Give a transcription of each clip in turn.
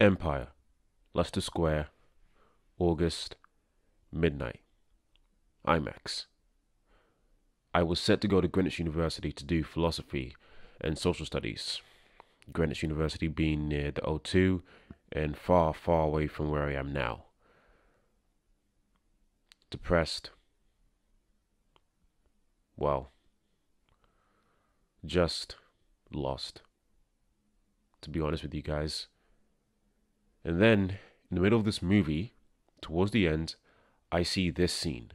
Empire, Leicester Square, August, midnight, IMAX. I was set to go to Greenwich University to do philosophy and social studies. Greenwich University being near the O2 and far, far away from where I am now. Depressed. Well, just lost, to be honest with you guys. And then, in the middle of this movie, towards the end, I see this scene.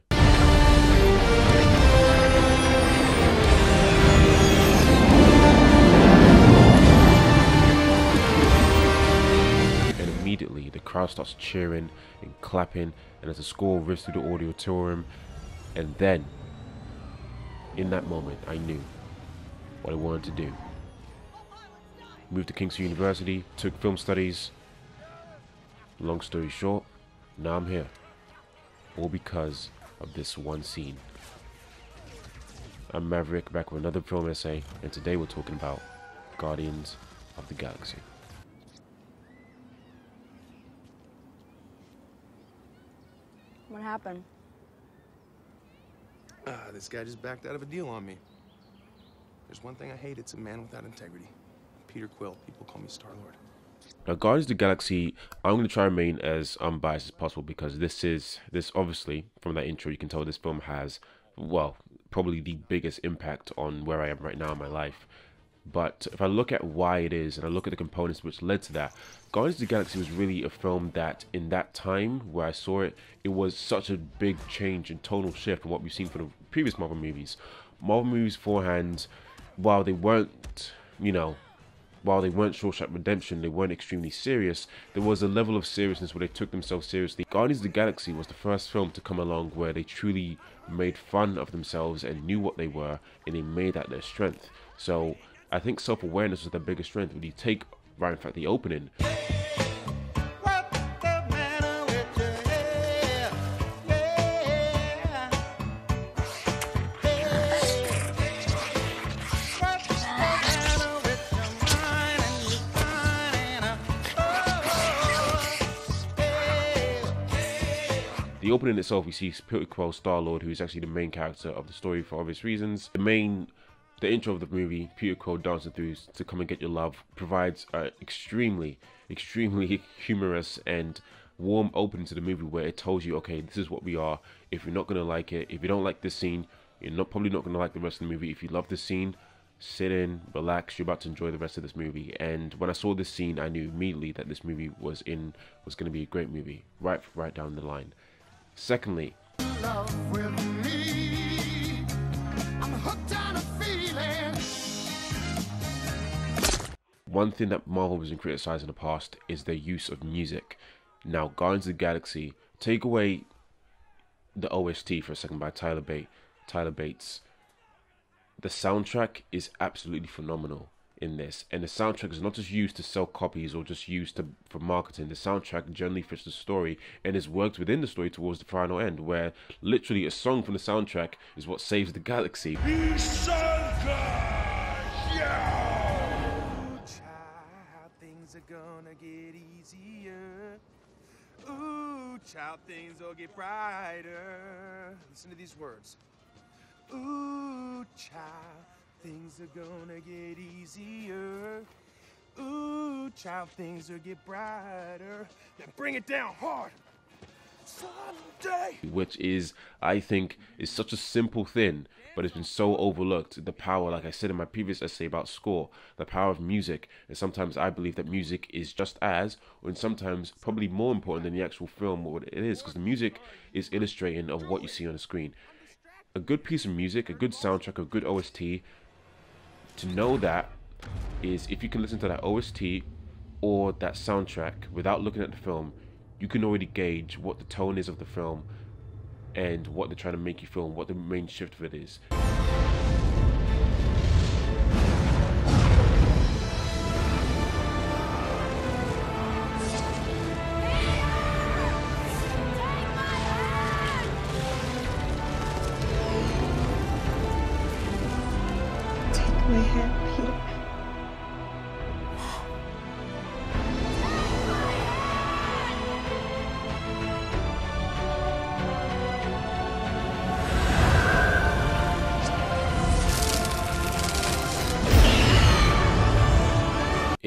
And immediately, the crowd starts cheering and clapping, and as the score rips through the auditorium, and then, in that moment, I knew what I wanted to do. Moved to Kingston University, took film studies. Long story short, now I'm here. All because of this one scene. I'm Maverick, back with another film essay, and today we're talking about Guardians of the Galaxy. What happened? This guy just backed out of a deal on me. There's one thing I hate, it's a man without integrity. Peter Quill, people call me Star-Lord. Now, Guardians of the Galaxy, I'm going to try and remain as unbiased as possible because this obviously, from that intro, you can tell this film has, well, probably the biggest impact on where I am right now in my life. But if I look at why it is, and I look at the components which led to that, Guardians of the Galaxy was really a film that, in that time where I saw it, it was such a big change and tonal shift from what we've seen from the previous Marvel movies. Marvel movies beforehand, while they weren't, while they weren't Shawshank Redemption, they weren't extremely serious, there was a level of seriousness where they took themselves seriously. Guardians of the Galaxy was the first film to come along where they truly made fun of themselves and knew what they were, and they made that their strength. So I think self-awareness was their biggest strength. When you take, right, in fact, the opening. The opening itself, we see Peter Quill, Star-Lord, who is actually the main character of the story for obvious reasons. The intro of the movie, Peter Quill dancing through To Come and Get Your Love, provides an extremely, extremely humorous and warm opening to the movie where it tells you, okay, this is what we are. If you're not going to like it, if you don't like this scene, you're probably not going to like the rest of the movie. If you love this scene, sit in, relax, you're about to enjoy the rest of this movie. And when I saw this scene, I knew immediately that this movie was going to be a great movie, right down the line. Secondly, one thing that Marvel has been criticized in the past is their use of music. Now, Guardians of the Galaxy, take away the OST for a second by Tyler Bates. The soundtrack is absolutely phenomenal in this, and the soundtrack is not just used to sell copies or just used for marketing. The soundtrack generally fits the story and is worked within the story towards the final end, where literally a song from the soundtrack is what saves the galaxy. Things are gonna get easier. Ooh, child, things will get brighter. Listen to these words. Ooh, child, things are gonna get easier. Ooh, child, things will get brighter. Now bring it down hard. Someday. Which is, I think, is such a simple thing, but it's been so overlooked. The power, like I said in my previous essay about score, the power of music. And sometimes I believe that music is just as, or sometimes probably more important than the actual film or what it is, because the music is illustrating of what you see on the screen. A good piece of music, a good soundtrack, a good OST, to know that is, if you can listen to that OST or that soundtrack without looking at the film, you can already gauge what the tone is of the film and what they're trying to make you feel and what the main shift of it is. Take my hand, Peter.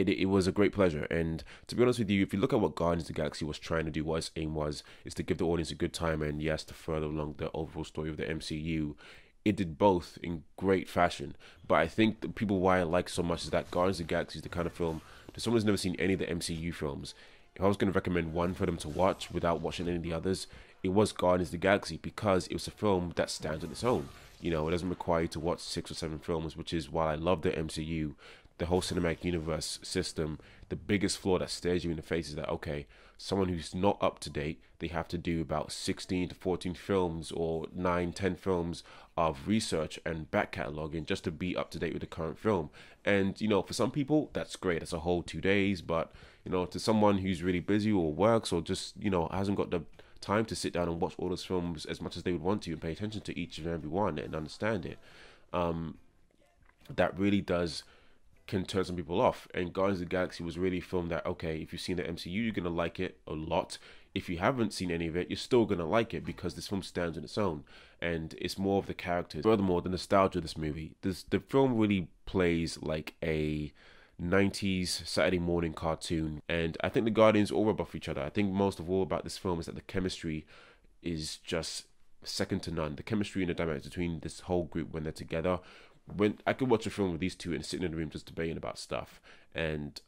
it was a great pleasure. And to be honest with you, if you look at what Guardians of the Galaxy was trying to do, what its aim was, is to give the audience a good time and yes, to further along the overall story of the MCU. It did both in great fashion. But I think the people why I like so much is that Guardians of the Galaxy is the kind of film that someone who's never seen any of the MCU films. If I was going to recommend one for them to watch without watching any of the others, it was Guardians of the Galaxy, because it was a film that stands on its own. You know, it doesn't require you to watch 6 or 7 films, which is why I love the MCU, the whole cinematic universe system. The biggest flaw that stares you in the face is that, okay, someone who's not up to date, they have to do about 16 to 14 films or 9, 10 films of research and back cataloging just to be up to date with the current film. And, you know, for some people, that's great. That's a whole 2 days. But, you know, to someone who's really busy or works or just, you know, hasn't got the time to sit down and watch all those films as much as they would want to and pay attention to each and every one and understand it, that really can turn some people off. And Guardians of the Galaxy was really a film that, okay, if you've seen the MCU, you're gonna like it a lot. If you haven't seen any of it, you're still gonna like it, because this film stands on its own and it's more of the characters. Furthermore, the nostalgia of this movie, the film really plays like a 90s Saturday morning cartoon, and I think the Guardians all rub off each other. I think most of all about this film is that the chemistry is just second to none. The chemistry and the dynamics between this whole group when they're together. When I could watch a film with these two and sitting in the room just debating about stuff, and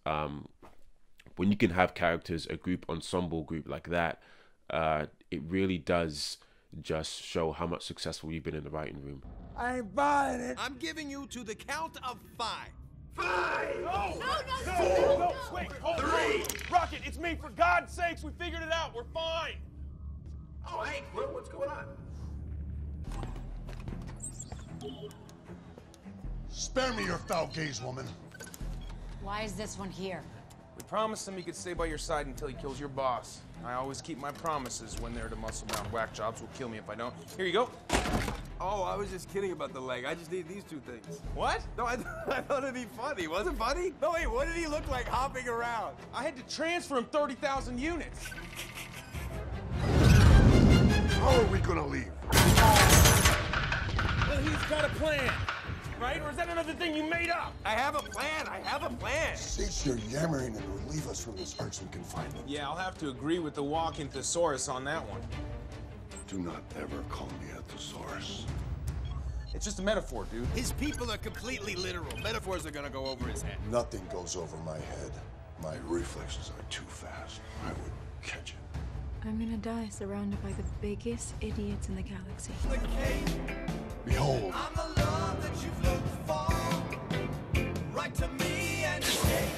when you can have characters, a group, ensemble group like that, it really does just show how much successful you've been in the writing room. I ain't buying it. I'm giving you to the count of 5. 5! No! No! 4! No! Wait, hold 3! on. Rocket, it's me. For God's sakes, we figured it out. We're fine. Oh, hey, Quill, what's going on? Spare me your foul gaze, woman. Why is this one here? We promised him he could stay by your side until he kills your boss. I always keep my promises when they're to muscle bound. Whack jobs will kill me if I don't. Here you go. Oh, I was just kidding about the leg. I just need these 2 things. What? No, I thought it'd be funny. Was it funny? No, wait, what did he look like hopping around? I had to transfer him 30,000 units. How are we gonna leave? Well, he's got a plan, right? Or is that another thing you made up? I have a plan. I have a plan. Cease your yammering and relieve us from this irksome confinement. Yeah, I'll have to agree with the walking thesaurus on that one. Do not ever call me a thesaurus. It's just a metaphor, dude. His people are completely literal. Metaphors are gonna go over his head. Nothing goes over my head. My reflexes are too fast. I would catch it. I'm gonna die surrounded by the biggest idiots in the galaxy. Behold, I'm the love that you've looked for. Right to me and stay.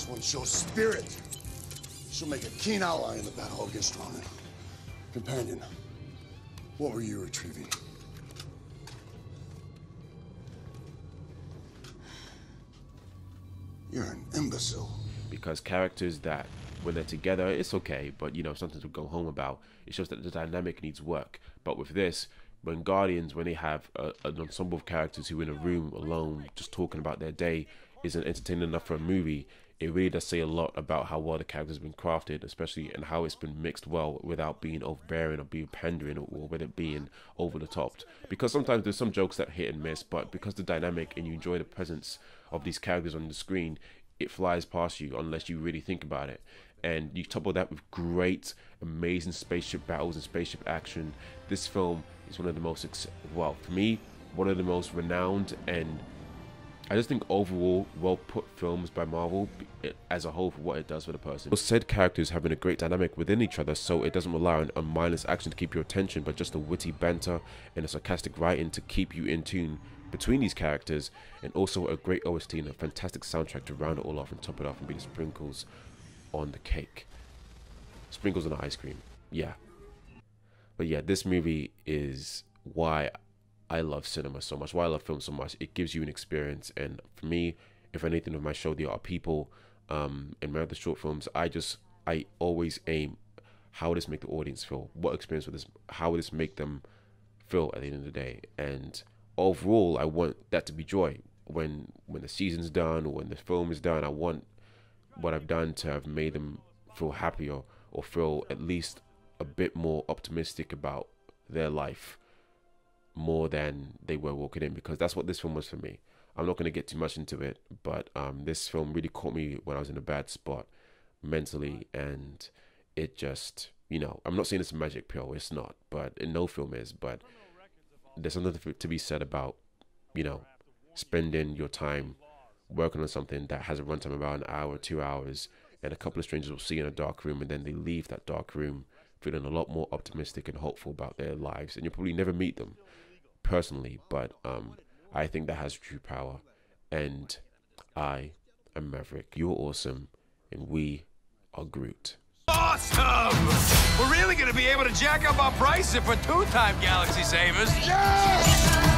this one shows spirit. She'll make a keen ally in the battle against Ronan. Companion, what were you retrieving? You're an imbecile. Because characters that, when they're together, it's okay, but, you know, something to go home about. It shows that the dynamic needs work. But with this, when Guardians, when they have an ensemble of characters who are in a room alone, just talking about their day, isn't entertaining enough for a movie, it really does say a lot about how well the character's been crafted, especially, and how it's been mixed well without being overbearing or being pandering, or with it being over the top. Because sometimes there's some jokes that hit and miss, but because the dynamic and you enjoy the presence of these characters on the screen, it flies past you unless you really think about it. And you couple that with great, amazing spaceship battles and spaceship action. This film is one of the most, well, for me, one of the most renowned, and I just think overall well put films by Marvel as a whole for what it does for the person. Those said characters having a great dynamic within each other, so it doesn't rely on mindless action to keep your attention, but just a witty banter and a sarcastic writing to keep you in tune between these characters, and also a great OST and a fantastic soundtrack to round it all off and top it off and be the sprinkles on the cake. Sprinkles on the ice cream. Yeah. But yeah, this movie is why I love cinema so much, why I love film so much. It gives you an experience, and for me, if anything with my show, The Art of People, and my other short films, I always aim, how would this make the audience feel? What experience would this, how would this make them feel at the end of the day? And overall, I want that to be joy. When the season's done or when the film is done, I want what I've done to have made them feel happier or feel at least a bit more optimistic about their life more than they were walking in, because that's what this film was for me. I'm not going to get too much into it, but this film really caught me when I was in a bad spot mentally, and it just, you know, I'm not saying it's a magic pill, it's not, but no film is, but there's something to be said about, you know, spending your time working on something that has a runtime of about an hour, 2 hours, and a couple of strangers will see you in a dark room, and then they leave that dark room feeling a lot more optimistic and hopeful about their lives. And you'll probably never meet them personally, but I think that has true power. And I am Maverick. You're awesome, and we are Groot. Awesome! We're really gonna be able to jack up our prices for two-time Galaxy Savers. Yes!